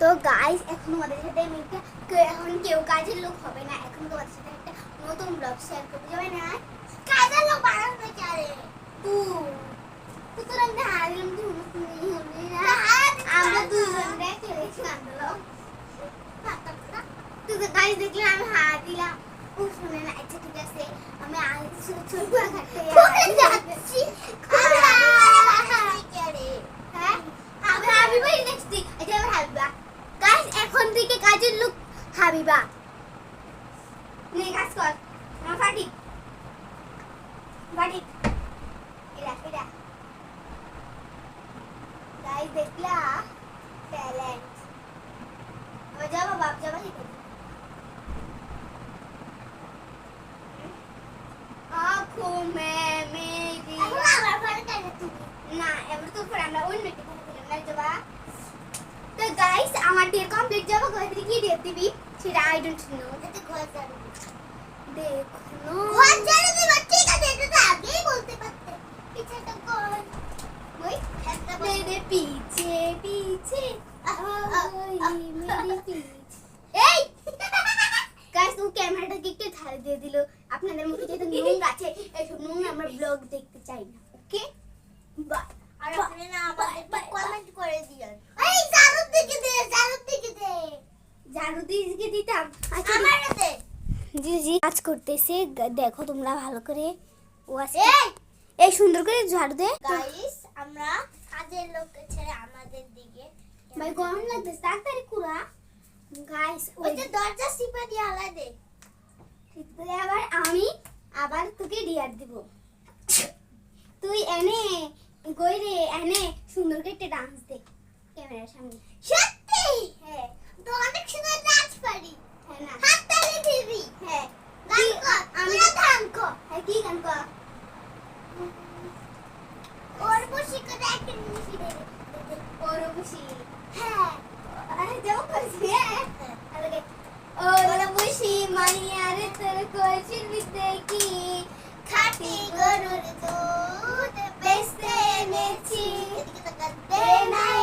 তো গাইস এখন আমাদের সাথে এখন কেউ কাজের লোক হবে না, এখন তোমাদের সাথে একটা নতুন ব্লগ শেয়ার করতে যাবে না। কাজের লোক বানানো চারে তুই আমরা হারিলাম, আমরা দুজন দেখে আনলাম। তুই তো গাইস দেখলে আমি হাত দিলাম, ও শুনে না। আচ্ছা ঠিক আছে, আমি ছবি আঁকাতে যাচ্ছি। এখন থেকে কাজের লোক হাবিবা নে কাজ কর। আমার ফাটি ফাটি এরা এরা গাইস দেখলা ট্যালেন্ট। ও যাবা বাপ যাবা কি आँखों में मेरी আমার ফটো কেন তুমি না এবার তো পরে আমরা অন্য একটা ফটো তুললাম না যাবা। তো গাইস আমার ডে কমপ্লিট যাবো কইতে কি ডে দিবি সেটা আই ডোন্ট নো। এটা ঘর ঝাড়ু দেখো ঘর ঝাড়ু দিবা ঠিক আছে, এটা তো আগেই বলতে পারতে। পিছেটা কর ওই একটা মেরে পিছে পিছে ওই মেরে পিছে। এই গাইস ও ক্যামেরাটাকে একটু ধারে দিয়ে দিল। আপনাদের মুখে যেহেতু নোংরা আছে, এইসব নোংরা আমরা ব্লগ দেখতে চাই না। ওকে আর আপনারা আমাদের কমেন্ট করে দিবেন। এই ঝাড়ু দিকে দে, ঝাড়ু দিকে দে, ঝাড়ু দিকে দিতাম। আচ্ছা আমারতে জি জি কাজ করতেছে, দেখো তোমরা ভালো করে। ও আছে এই সুন্দর করে ঝাড়ু দে। গাইস আমরা কাজের লোককে ছেড়ে আমাদের দিকে ভাই গরম লাগতেছে তাড়াতাড়ি কুড়া। গাইস ওই যে দরজা চিপে দিয়ে হালাই দে। তাহলে আমি আবার তোকে ডিয়ার দিব। তুই এনে গইরে এনে সুন্দর করে একটা ডান্স দে ক্যামেরার সামনে। সত্যি? হ্যাঁ তো অনেক সুন্দর নাচ পারি। হ্যাঁ না হাত তালি দিবি। হ্যাঁ গান কর, আমি গান কর। হ্যাঁ কি গান কর? ওর বসি করে একটা জিনিস দে দে। ওর বসি হ্যাঁ যাও কইছি। হ্যাঁ আরে ওর বসি মানিয়ারে তোর কোচিন দেখি খাটি গরুর দুধ বেচতে এনেছি দে নাই